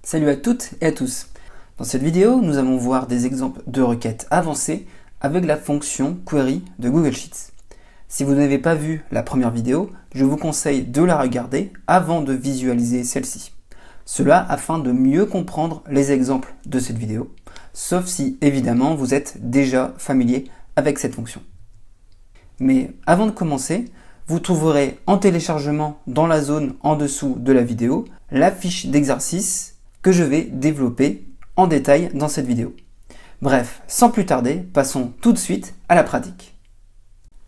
Salut à toutes et à tous. Dans cette vidéo, nous allons voir des exemples de requêtes avancées avec la fonction Query de Google Sheets. Si vous n'avez pas vu la première vidéo, je vous conseille de la regarder avant de visualiser celle-ci. Cela afin de mieux comprendre les exemples de cette vidéo, sauf si évidemment vous êtes déjà familier avec cette fonction. Mais avant de commencer, vous trouverez en téléchargement dans la zone en dessous de la vidéo la fiche d'exercice que je vais développer en détail dans cette vidéo. Bref, sans plus tarder, passons tout de suite à la pratique.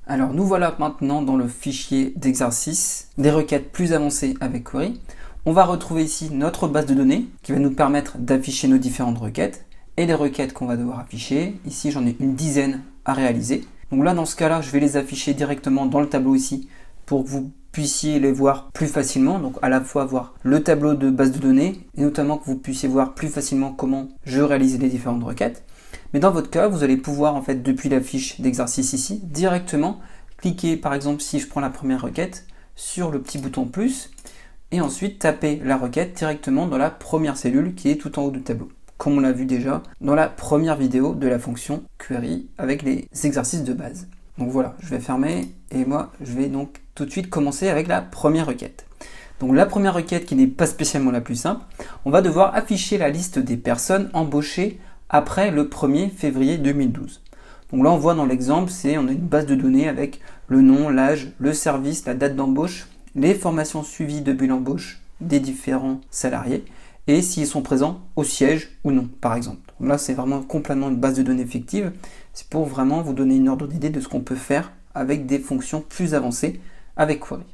Alors nous voilà maintenant dans le fichier d'exercice des requêtes plus avancées avec Query. On va retrouver ici notre base de données qui va nous permettre d'afficher nos différentes requêtes et les requêtes qu'on va devoir afficher. Ici j'en ai une dizaine à réaliser. Donc là dans ce cas-là, je vais les afficher directement dans le tableau ici pour que vous puissiez les voir plus facilement, donc à la fois voir le tableau de base de données et notamment que vous puissiez voir plus facilement comment je réalise les différentes requêtes. Mais dans votre cas, vous allez pouvoir en fait depuis la fiche d'exercice ici directement cliquer, par exemple si je prends la première requête, sur le petit bouton plus et ensuite taper la requête directement dans la première cellule qui est tout en haut du tableau, comme on l'a vu déjà dans la première vidéo de la fonction query avec les exercices de base. Donc voilà, je vais fermer et moi je vais donc tout de suite commencer avec la première requête. Donc la première requête qui n'est pas spécialement la plus simple, on va devoir afficher la liste des personnes embauchées après le 1er février 2012. Donc là on voit dans l'exemple, on a une base de données avec le nom, l'âge, le service, la date d'embauche, les formations suivies depuis l'embauche des différents salariés et s'ils sont présents au siège ou non par exemple. Donc là c'est vraiment complètement une base de données fictive, c'est pour vraiment vous donner une ordre d'idée de ce qu'on peut faire avec des fonctions plus avancées avec Query.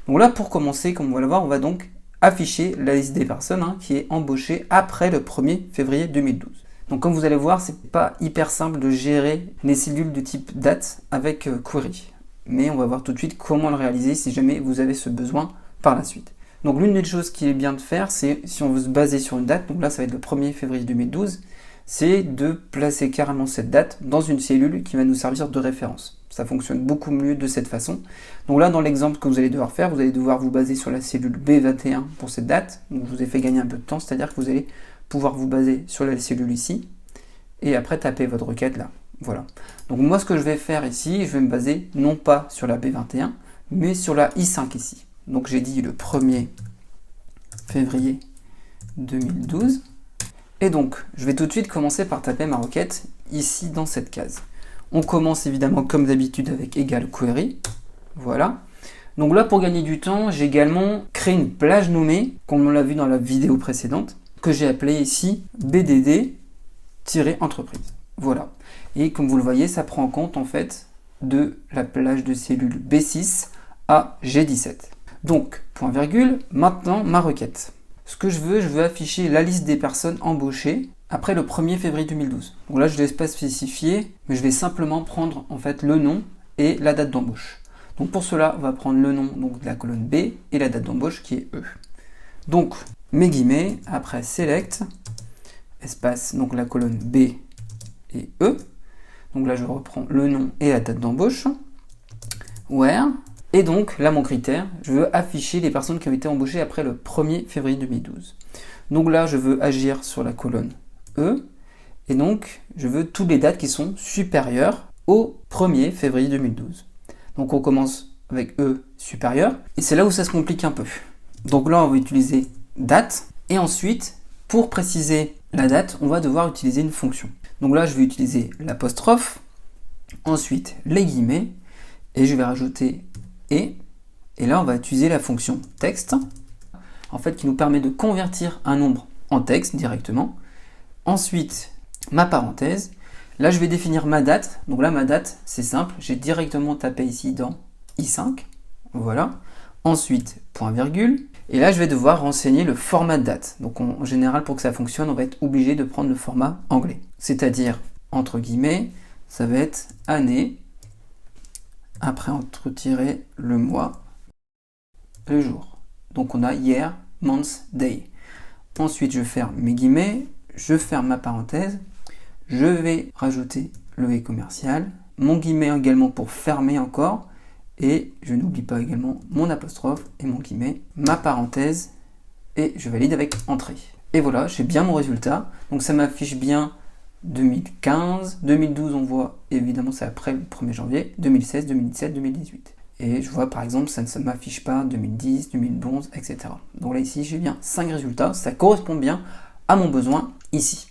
Donc là pour commencer, comme on va le voir, on va donc afficher la liste des personnes qui est embauchée après le 1er février 2012. Donc comme vous allez voir, c'est pas hyper simple de gérer les cellules de type date avec Query. Mais on va voir tout de suite comment le réaliser si jamais vous avez ce besoin par la suite. Donc l'une des choses qui est bien de faire, c'est si on veut se baser sur une date, donc là ça va être le 1er février 2012, c'est de placer carrément cette date dans une cellule qui va nous servir de référence. Ça fonctionne beaucoup mieux de cette façon. Donc là, dans l'exemple que vous allez devoir faire, vous allez devoir vous baser sur la cellule B21 pour cette date. Donc je vous ai fait gagner un peu de temps, c'est-à-dire que vous allez pouvoir vous baser sur la cellule ici et après taper votre requête là. Voilà. Donc moi, ce que je vais faire ici, je vais me baser non pas sur la B21, mais sur la I5 ici. Donc j'ai dit le 1er février 2012. Et donc, je vais tout de suite commencer par taper ma requête ici dans cette case. On commence évidemment comme d'habitude avec égal query. Voilà. Donc là, pour gagner du temps, j'ai également créé une plage nommée, comme on l'a vu dans la vidéo précédente, que j'ai appelée ici BDD-entreprise. Voilà. Et comme vous le voyez, ça prend en compte en fait de la plage de cellules B6 à G17. Donc, point virgule, maintenant ma requête. Ce que je veux afficher la liste des personnes embauchées après le 1er février 2012. Donc là, je ne laisse pas spécifier, mais je vais simplement prendre en fait le nom et la date d'embauche. Donc pour cela, on va prendre le nom donc, de la colonne B et la date d'embauche qui est E. Donc, mes guillemets, après select, espace, donc la colonne B et E. Donc là, je reprends le nom et la date d'embauche. Where. Et donc, là, mon critère, je veux afficher les personnes qui ont été embauchées après le 1er février 2012. Donc là, je veux agir sur la colonne E. Et donc, je veux toutes les dates qui sont supérieures au 1er février 2012. Donc, on commence avec E supérieur. Et c'est là où ça se complique un peu. Donc là, on va utiliser date. Et ensuite, pour préciser la date, on va devoir utiliser une fonction. Donc là, je vais utiliser l'apostrophe. Ensuite, les guillemets. Et je vais rajouter et là on va utiliser la fonction texte en fait qui nous permet de convertir un nombre en texte directement. Ensuite ma parenthèse, là je vais définir ma date. Donc là ma date c'est simple, j'ai directement tapé ici dans I5, voilà. Ensuite point virgule et là je vais devoir renseigner le format de date. Donc en général pour que ça fonctionne on va être obligé de prendre le format anglais, c'est-à-dire entre guillemets ça va être année. Après, entre tirer le mois, le jour. Donc, on a year, month, day. Ensuite, je ferme mes guillemets, je ferme ma parenthèse, je vais rajouter le et commercial, mon guillemet également pour fermer encore, et je n'oublie pas également mon apostrophe et mon guillemet, ma parenthèse, et je valide avec entrée. Et voilà, j'ai bien mon résultat. Donc ça m'affiche bien 2015, 2012 on voit, évidemment c'est après le 1er janvier, 2016, 2017, 2018. Et je vois par exemple ça ne m'affiche pas 2010, 2011, etc. Donc là ici j'ai bien 5 résultats, ça correspond bien à mon besoin ici.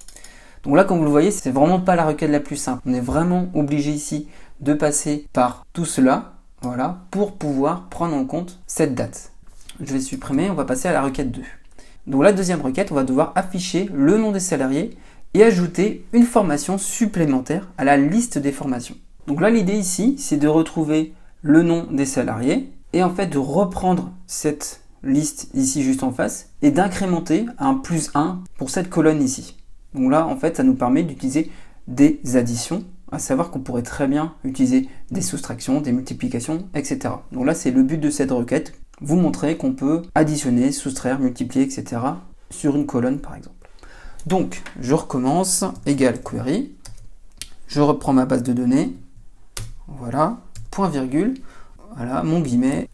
Donc là comme vous le voyez, c'est vraiment pas la requête la plus simple. On est vraiment obligé ici de passer par tout cela, voilà, pour pouvoir prendre en compte cette date. Je vais supprimer, on va passer à la requête 2. Donc la deuxième requête, on va devoir afficher le nom des salariés et ajouter une formation supplémentaire à la liste des formations. Donc là l'idée ici, c'est de retrouver le nom des salariés et en fait de reprendre cette liste ici juste en face et d'incrémenter un +1 pour cette colonne ici. Donc là en fait ça nous permet d'utiliser des additions, à savoir qu'on pourrait très bien utiliser des soustractions, des multiplications, etc. Donc là c'est le but de cette requête, vous montrer qu'on peut additionner, soustraire, multiplier, etc. sur une colonne par exemple. Donc je recommence, égal query, je reprends ma base de données, voilà, point virgule, voilà, mon guillemet.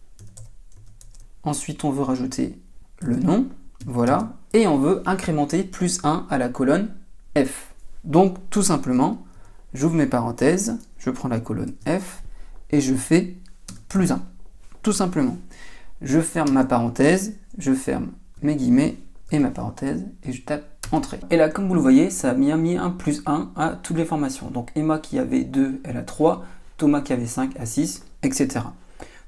Ensuite, on veut rajouter le nom, voilà, et on veut incrémenter +1 à la colonne F. Donc, tout simplement, j'ouvre mes parenthèses, je prends la colonne F et je fais +1. Tout simplement. Je ferme ma parenthèse, je ferme mes guillemets et ma parenthèse et je tape Entrée. Et là, comme vous le voyez, ça a mis un +1 à toutes les formations. Donc, Emma qui avait 2, elle a 3. Thomas qui avait 5 à 6, etc.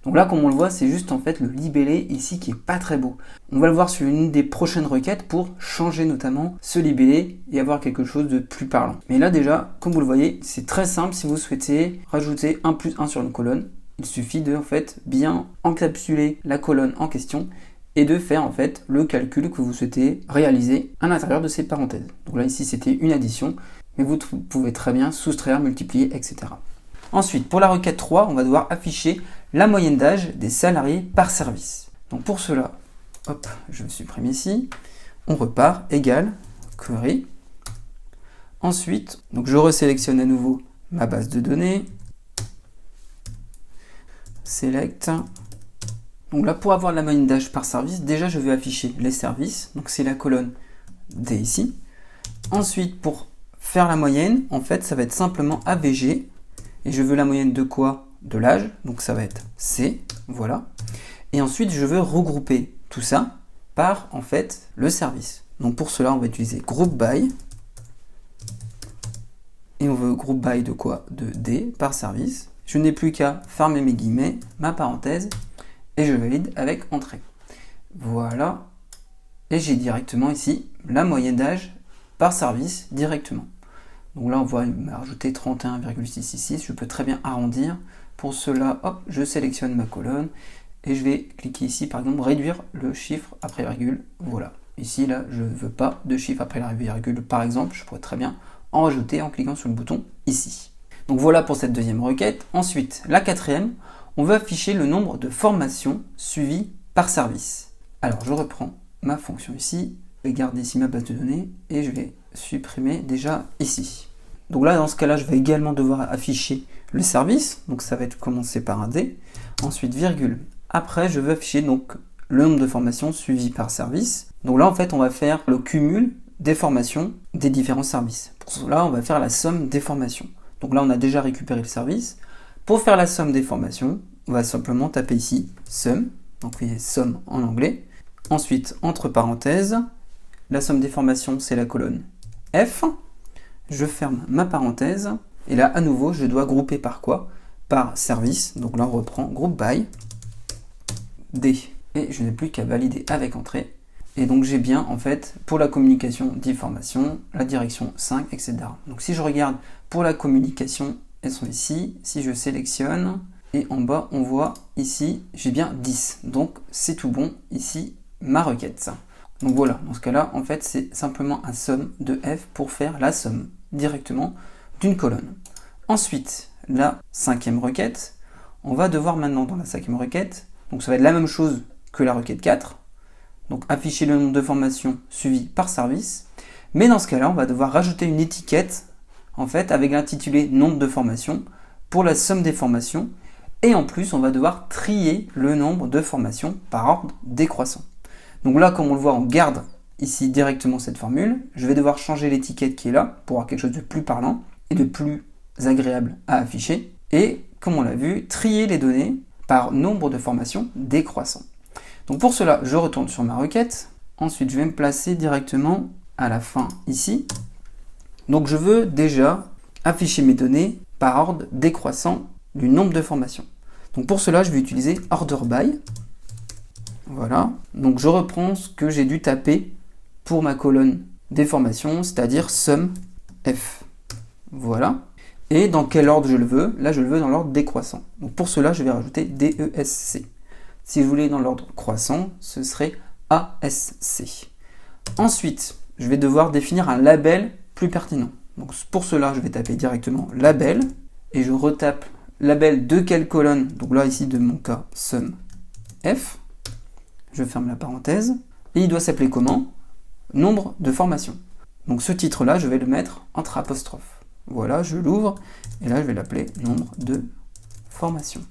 Donc là, comme on le voit, c'est juste en fait le libellé ici qui est pas très beau. On va le voir sur une des prochaines requêtes pour changer notamment ce libellé et avoir quelque chose de plus parlant. Mais là déjà, comme vous le voyez, c'est très simple si vous souhaitez rajouter un +1 sur une colonne. Il suffit de en fait bien encapsuler la colonne en question et de faire en fait le calcul que vous souhaitez réaliser à l'intérieur de ces parenthèses. Donc là ici c'était une addition, mais vous pouvez très bien soustraire, multiplier, etc. Ensuite, pour la requête 3, on va devoir afficher la moyenne d'âge des salariés par service. Donc pour cela, hop, je supprime ici, on repart, égal, query. Ensuite, donc je resélectionne à nouveau ma base de données, select. Donc là, pour avoir la moyenne d'âge par service, déjà je vais afficher les services, donc c'est la colonne D ici. Ensuite, pour faire la moyenne, en fait, ça va être simplement AVG. Et je veux la moyenne de quoi? De l'âge, donc ça va être C, voilà. Et ensuite, je veux regrouper tout ça par, en fait, le service. Donc pour cela, on va utiliser group by. Et on veut group by de quoi? De D par service. Je n'ai plus qu'à fermer mes guillemets, ma parenthèse, et je valide avec entrée. Voilà. Et j'ai directement ici la moyenne d'âge par service directement. Donc là, on voit rajouter 31,666. Je peux très bien arrondir. Pour cela, hop, je sélectionne ma colonne et je vais cliquer ici, par exemple, réduire le chiffre après virgule. Voilà. Ici, là, je ne veux pas de chiffre après la virgule. Par exemple, je pourrais très bien en rajouter en cliquant sur le bouton ici. Donc voilà pour cette deuxième requête. Ensuite, la quatrième, on veut afficher le nombre de formations suivies par service. Alors, je reprends ma fonction ici. Je vais garder ici ma base de données et je vais supprimer déjà ici. Donc là, dans ce cas-là, je vais également devoir afficher le service. Donc ça va être commencé par un D. Ensuite, virgule. Après, je veux afficher donc le nombre de formations suivies par service. Donc là, en fait, on va faire le cumul des formations des différents services. Pour cela, on va faire la somme des formations. Donc là, on a déjà récupéré le service. Pour faire la somme des formations, on va simplement taper ici sum. Donc vous voyez somme en anglais. Ensuite, entre parenthèses, la somme des formations, c'est la colonne F. Je ferme ma parenthèse. Et là, à nouveau, je dois grouper par quoi? Par service. Donc là, on reprend group by D. Et je n'ai plus qu'à valider avec entrée. Et donc, j'ai bien, en fait, pour la communication 10 formations, la direction 5, etc. Donc, si je regarde pour la communication, elles sont ici. Si je sélectionne, et en bas, on voit ici, j'ai bien 10. Donc, c'est tout bon. Ici, ma requête. Donc voilà, dans ce cas-là, en fait, c'est simplement un somme de F pour faire la somme directement d'une colonne. Ensuite, la cinquième requête, on va devoir maintenant dans la cinquième requête, donc ça va être la même chose que la requête 4, donc afficher le nombre de formations suivies par service, mais dans ce cas-là, on va devoir rajouter une étiquette, en fait, avec l'intitulé nombre de formations pour la somme des formations, et en plus, on va devoir trier le nombre de formations par ordre décroissant. Donc là, comme on le voit, on garde ici directement cette formule. Je vais devoir changer l'étiquette qui est là pour avoir quelque chose de plus parlant et de plus agréable à afficher. Et comme on l'a vu, trier les données par nombre de formations décroissant. Donc pour cela, je retourne sur ma requête. Ensuite, je vais me placer directement à la fin ici. Donc je veux déjà afficher mes données par ordre décroissant du nombre de formations. Donc pour cela, je vais utiliser order by. Voilà. Donc je reprends ce que j'ai dû taper pour ma colonne des formations, c'est-à-dire sum f. Voilà. Et dans quel ordre je le veux? Là, je le veux dans l'ordre décroissant. Donc pour cela, je vais rajouter DESC. Si je voulais dans l'ordre croissant, ce serait ASC. Ensuite, je vais devoir définir un label plus pertinent. Donc pour cela, je vais taper directement label et je retape label de quelle colonne? Donc là, ici, de mon cas, sum f. Je ferme la parenthèse. Et il doit s'appeler comment? Nombre de formations. Donc ce titre-là, je vais le mettre entre apostrophes. Voilà, je l'ouvre et là, je vais l'appeler nombre de formations.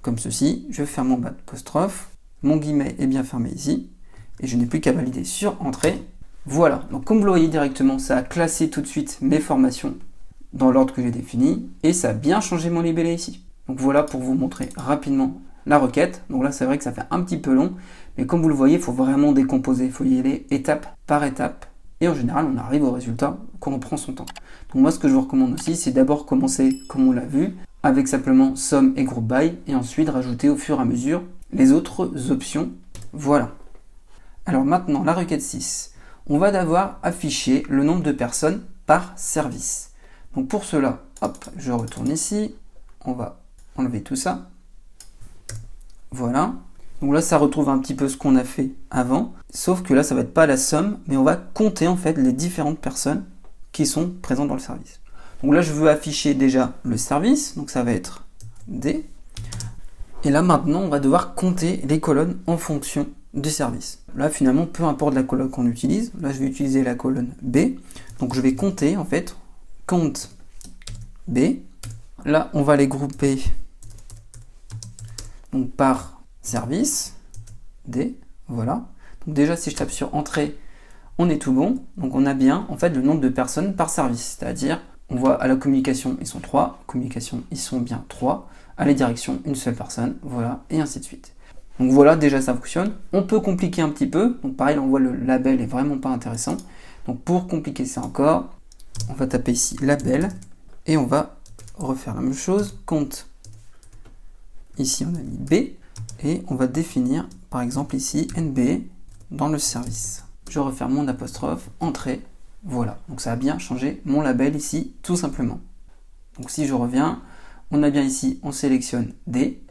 Comme ceci, je ferme mon apostrophe, mon guillemet est bien fermé ici, et je n'ai plus qu'à valider sur Entrée. Voilà, donc comme vous le voyez directement, ça a classé tout de suite mes formations dans l'ordre que j'ai défini, et ça a bien changé mon libellé ici. Donc voilà pour vous montrer rapidement la requête. Donc là, c'est vrai que ça fait un petit peu long, mais comme vous le voyez, il faut vraiment décomposer, il faut y aller étape par étape, et en général, on arrive au résultat quand on prend son temps. Donc moi, ce que je vous recommande aussi, c'est d'abord commencer, comme on l'a vu, avec simplement sum et group by, et ensuite rajouter au fur et à mesure les autres options. Voilà. Alors maintenant, la requête 6. On va devoir afficher le nombre de personnes par service. Donc pour cela, hop, je retourne ici. On va enlever tout ça. Voilà. Donc là, ça retrouve un petit peu ce qu'on a fait avant. Sauf que là, ça va être pas la somme, mais on va compter en fait les différentes personnes qui sont présentes dans le service. Donc là, je veux afficher déjà le service, donc ça va être D. Et là, maintenant, on va devoir compter les colonnes en fonction du service. Là, finalement, peu importe la colonne qu'on utilise. Là, je vais utiliser la colonne B. Donc, je vais compter, en fait, compte B. Là, on va les grouper donc, par service, D. Voilà. Donc déjà, si je tape sur Entrée, on est tout bon. Donc, on a bien, en fait, le nombre de personnes par service, c'est-à-dire on voit à la communication, ils sont 3. Communication, ils sont bien 3. À la direction, une seule personne. Voilà, et ainsi de suite. Donc voilà, déjà ça fonctionne. On peut compliquer un petit peu. Donc pareil, on voit le label est vraiment pas intéressant. Donc pour compliquer ça encore, on va taper ici label. Et on va refaire la même chose. Compte. Ici, on a mis B. Et on va définir, par exemple ici, NB dans le service. Je referme mon apostrophe, Entrée. Voilà, donc ça a bien changé mon label ici, tout simplement. Donc si je reviens, on a bien ici, on sélectionne D,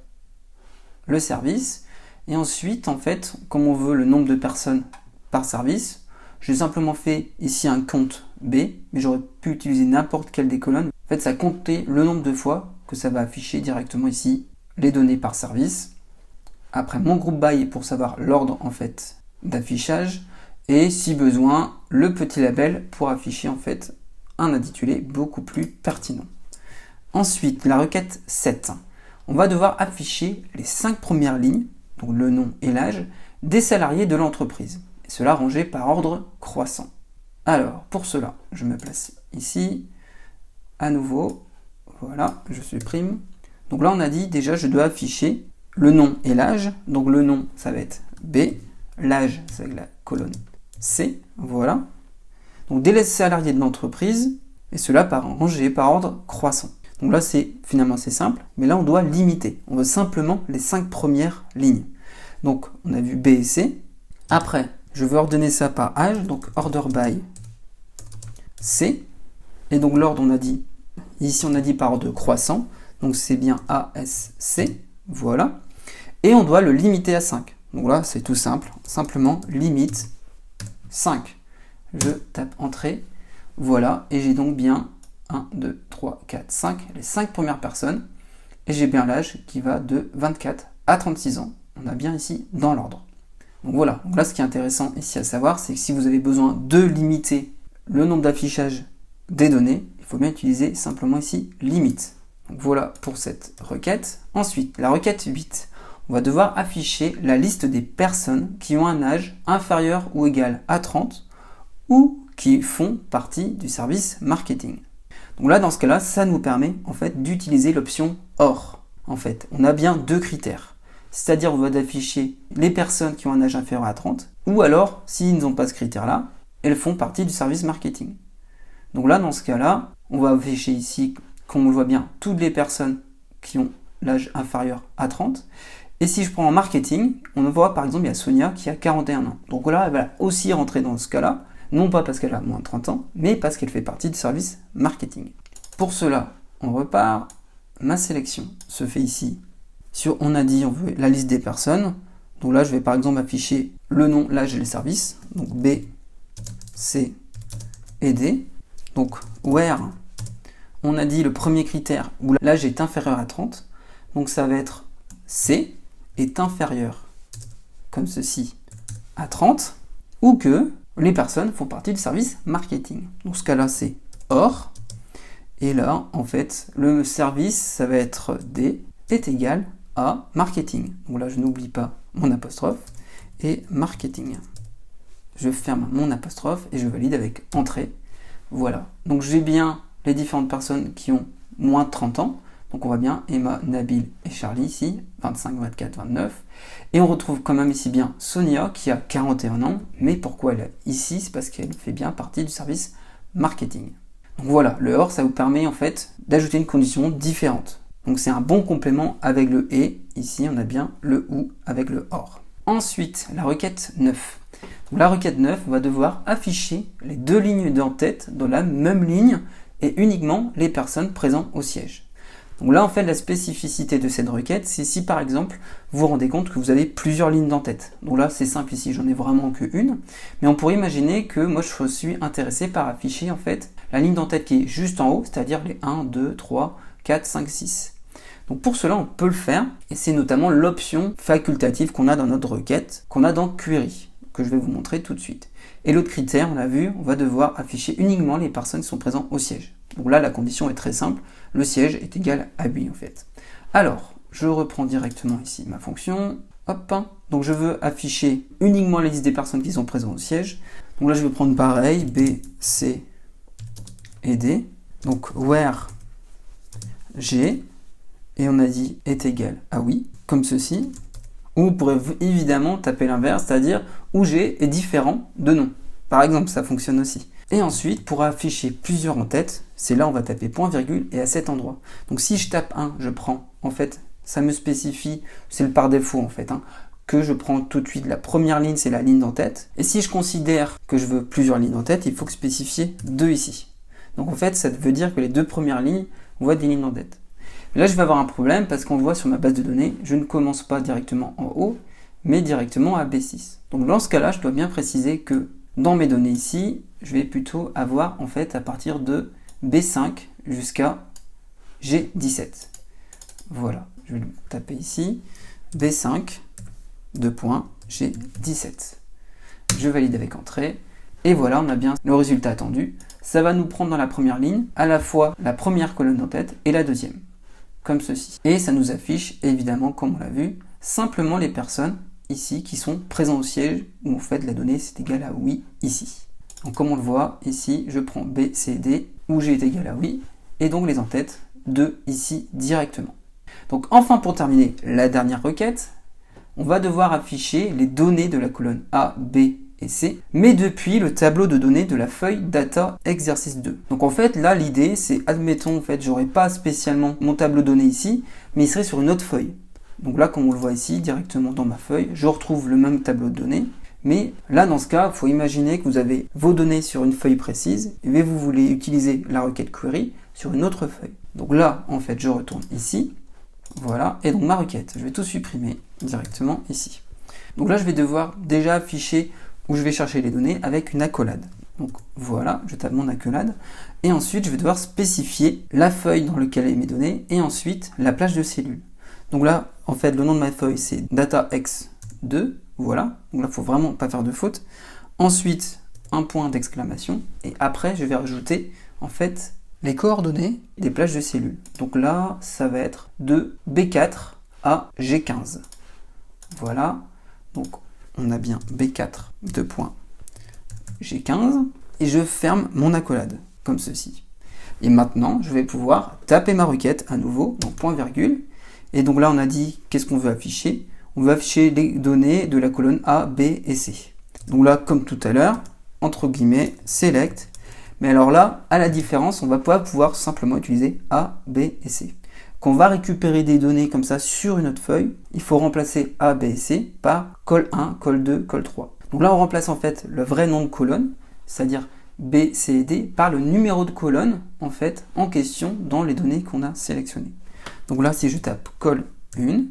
le service, et ensuite, en fait, comme on veut le nombre de personnes par service, j'ai simplement fait ici un compte B, mais j'aurais pu utiliser n'importe quelle des colonnes. En fait, ça a compté le nombre de fois que ça va afficher directement ici les données par service. Après, mon group by pour savoir l'ordre, en fait, d'affichage. Et si besoin, le petit label pour afficher en fait un intitulé beaucoup plus pertinent. Ensuite, la requête 7. On va devoir afficher les 5 premières lignes, donc le nom et l'âge, des salariés de l'entreprise. Et cela rangé par ordre croissant. Alors, pour cela, je me place ici. À nouveau, voilà, je supprime. Donc là, on a dit déjà, je dois afficher le nom et l'âge. Donc le nom, ça va être B. L'âge, c'est la colonne C, voilà. Donc dès les salariés de l'entreprise, et cela rangé par ordre croissant. Donc là, finalement c'est simple, mais là on doit limiter. On veut simplement les 5 premières lignes. Donc on a vu B et C. Après, je veux ordonner ça par âge, donc order by C. Et donc l'ordre, on a dit, ici on a dit par ordre croissant, donc c'est bien ASC, voilà. Et on doit le limiter à 5. Donc là, c'est tout simple, simplement limite 5. Je tape Entrée, voilà, et j'ai donc bien 1, 2, 3, 4, 5, les 5 premières personnes, et j'ai bien l'âge qui va de 24 à 36 ans. On a bien ici dans l'ordre. Donc voilà, donc là ce qui est intéressant ici à savoir, c'est que si vous avez besoin de limiter le nombre d'affichage des données, il faut bien utiliser simplement ici limite. Donc voilà pour cette requête. Ensuite, la requête 8. on va devoir afficher la liste des personnes qui ont un âge inférieur ou égal à 30 ou qui font partie du service marketing. Donc là, dans ce cas-là, ça nous permet en fait d'utiliser l'option OR. En fait, on a bien deux critères. C'est-à-dire, on va afficher les personnes qui ont un âge inférieur à 30 ou alors, s'ils n'ont pas ce critère-là, elles font partie du service marketing. Donc là, dans ce cas-là, on va afficher ici, comme on le voit bien, toutes les personnes qui ont l'âge inférieur à 30. Et si je prends en marketing, on voit par exemple, il y a Sonia qui a 41 ans. Donc là, elle va aussi rentrer dans ce cas-là, non pas parce qu'elle a moins de 30 ans, mais parce qu'elle fait partie du service marketing. Pour cela, on repart. Ma sélection se fait ici. On a dit, on veut la liste des personnes. Donc là, je vais par exemple afficher le nom, l'âge et les services. Donc B, C et D. Donc where, on a dit le premier critère où l'âge est inférieur à 30. Donc ça va être C est inférieur, comme ceci, à 30, ou que les personnes font partie du service marketing. Dans ce cas-là, c'est OR. Et là, en fait, le service, ça va être D est égal à marketing. Donc là, je n'oublie pas mon apostrophe et marketing. Je ferme mon apostrophe et je valide avec entrée. Voilà. Donc j'ai bien les différentes personnes qui ont moins de 30 ans. Donc on voit bien Emma, Nabil et Charlie ici, 25, 24, 29. Et on retrouve quand même ici bien Sonia qui a 41 ans. Mais pourquoi elle est ici? C'est parce qu'elle fait bien partie du service marketing. Donc voilà, le OR, ça vous permet en fait d'ajouter une condition différente. Donc c'est un bon complément avec le et. Ici, on a bien le ou avec le OR. Ensuite, la requête 9. Donc, la requête 9 va devoir afficher les deux lignes d'entête dans la même ligne et uniquement les personnes présentes au siège. Donc là, en fait, la spécificité de cette requête, c'est si par exemple, vous vous rendez compte que vous avez plusieurs lignes d'entête. Donc là, c'est simple ici, j'en ai vraiment qu'une. Mais on pourrait imaginer que moi, je suis intéressé par afficher en fait la ligne d'entête qui est juste en haut, c'est-à-dire les 1, 2, 3, 4, 5, 6. Donc pour cela, on peut le faire, et c'est notamment l'option facultative qu'on a dans notre requête, qu'on a dans Query, que je vais vous montrer tout de suite. Et l'autre critère, on l'a vu, on va devoir afficher uniquement les personnes qui sont présentes au siège. Donc là, la condition est très simple, le siège est égal à 8 en fait. Alors, je reprends directement ici ma fonction, hop, donc je veux afficher uniquement la liste des personnes qui sont présentes au siège. Donc là, je vais prendre pareil, B, C et D. Donc where G, et on a dit est égal à oui, comme ceci. Ou vous pourrez évidemment taper l'inverse, c'est-à-dire où G est différent de non. Par exemple, ça fonctionne aussi. Et ensuite, pour afficher plusieurs en tête, c'est là où on va taper point virgule et à cet endroit. Donc si je tape 1, je prends, en fait, ça me spécifie, c'est le par défaut en fait, que je prends tout de suite la première ligne, c'est la ligne d'entête. Et si je considère que je veux plusieurs lignes d'entête, il faut que spécifier 2 ici. Donc en fait, ça veut dire que les deux premières lignes, on voit des lignes d'entête. Là, je vais avoir un problème parce qu'on voit sur ma base de données, je ne commence pas directement en haut, mais directement à B6. Donc dans ce cas-là, je dois bien préciser que dans mes données ici, je vais plutôt avoir en fait à partir de B5 jusqu'à G17. Voilà, je vais le taper ici, B5, G17. Je valide avec entrée, et voilà, on a bien le résultat attendu. Ça va nous prendre dans la première ligne, à la fois la première colonne d'entête et la deuxième. Comme ceci. Et ça nous affiche, évidemment, comme on l'a vu, simplement les personnes ici qui sont présentes au siège, où en fait la donnée c'est égal à oui ici. Donc comme on le voit, ici, je prends B, C, D, où G est égal à oui, et donc les entêtes de ici directement. Donc enfin, pour terminer la dernière requête, on va devoir afficher les données de la colonne A, B et C, mais depuis le tableau de données de la feuille Data Exercice 2. Donc en fait, là, l'idée, c'est, admettons, en fait, j'aurais pas spécialement mon tableau de données ici, mais il serait sur une autre feuille. Donc là, comme on le voit ici, directement dans ma feuille, je retrouve le même tableau de données, mais là, dans ce cas, il faut imaginer que vous avez vos données sur une feuille précise, et vous voulez utiliser la requête query sur une autre feuille. Donc là, en fait, je retourne ici, voilà, et donc ma requête, je vais tout supprimer directement ici. Donc là, je vais devoir déjà afficher où je vais chercher les données avec une accolade. Donc voilà, je tape mon accolade, et ensuite je vais devoir spécifier la feuille dans laquelle est mes données, et ensuite la plage de cellules. Donc là, en fait, le nom de ma feuille, c'est datax2, voilà, donc là, il ne faut vraiment pas faire de faute. Ensuite, un point d'exclamation, et après, je vais rajouter, en fait, les coordonnées des plages de cellules. Donc là, ça va être de B4 à G15. Voilà, donc on a bien B4 G15 et je ferme mon accolade, comme ceci. Et maintenant, je vais pouvoir taper ma requête à nouveau, donc point virgule. Et donc là, on a dit qu'est-ce qu'on veut afficher. On veut afficher les données de la colonne A, B et C. Donc là, comme tout à l'heure, entre guillemets, select. Mais alors là, à la différence, on va pas pouvoir simplement utiliser A, B et C. Quand on va récupérer des données comme ça sur une autre feuille, il faut remplacer A, B et C par col 1, col 2, col 3. Donc là, on remplace en fait le vrai nom de colonne, c'est-à-dire B, C et D, par le numéro de colonne en fait en question dans les données qu'on a sélectionnées. Donc là, si je tape col 1,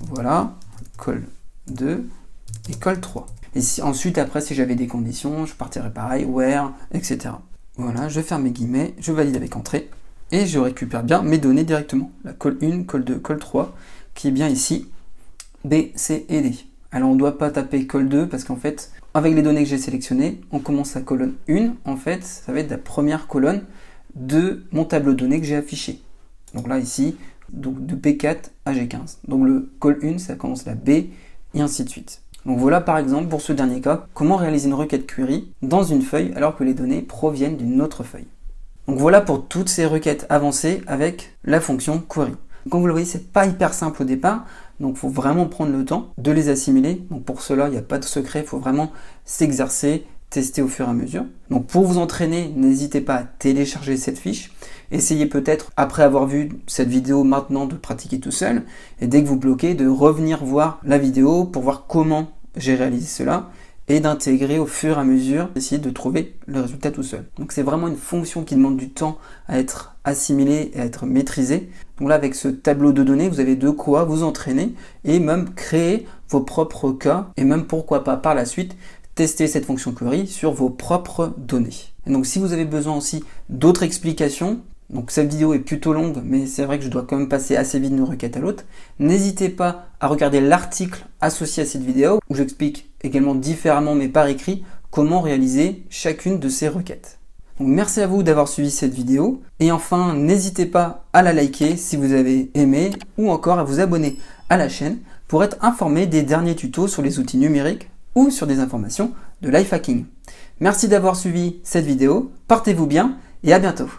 voilà, col 2 et col 3. Et si, ensuite, après, si j'avais des conditions, je partirais pareil, where, etc. Voilà, je ferme mes guillemets, je valide avec entrée, et je récupère bien mes données directement. La col 1, col 2, col 3, qui est bien ici, B, C et D. Alors on ne doit pas taper col 2, parce qu'en fait, avec les données que j'ai sélectionnées, on commence à colonne 1, en fait, ça va être la première colonne de mon tableau de données que j'ai affiché. Donc là, ici, donc de B4 à G15. Donc le col 1, ça commence la B, et ainsi de suite. Donc voilà par exemple pour ce dernier cas, comment réaliser une requête query dans une feuille alors que les données proviennent d'une autre feuille. Donc voilà pour toutes ces requêtes avancées avec la fonction query. Comme vous le voyez, c'est pas hyper simple au départ, donc il faut vraiment prendre le temps de les assimiler. Donc pour cela, il n'y a pas de secret, il faut vraiment s'exercer, tester au fur et à mesure. Donc pour vous entraîner, n'hésitez pas à télécharger cette fiche. Essayez peut-être, après avoir vu cette vidéo maintenant, de pratiquer tout seul. Et dès que vous bloquez, de revenir voir la vidéo pour voir comment j'ai réalisé cela et d'intégrer au fur et à mesure, essayer de trouver le résultat tout seul. Donc c'est vraiment une fonction qui demande du temps à être assimilée et à être maîtrisée. Donc là, avec ce tableau de données, vous avez de quoi vous entraîner et même créer vos propres cas et même pourquoi pas par la suite tester cette fonction query sur vos propres données. Et donc si vous avez besoin aussi d'autres explications, donc cette vidéo est plutôt longue, mais c'est vrai que je dois quand même passer assez vite d'une requête à l'autre, n'hésitez pas à regarder l'article associé à cette vidéo où j'explique également différemment mais par écrit comment réaliser chacune de ces requêtes. Donc merci à vous d'avoir suivi cette vidéo et enfin n'hésitez pas à la liker si vous avez aimé ou encore à vous abonner à la chaîne pour être informé des derniers tutos sur les outils numériques ou sur des informations de life hacking. Merci d'avoir suivi cette vidéo, portez-vous bien et à bientôt.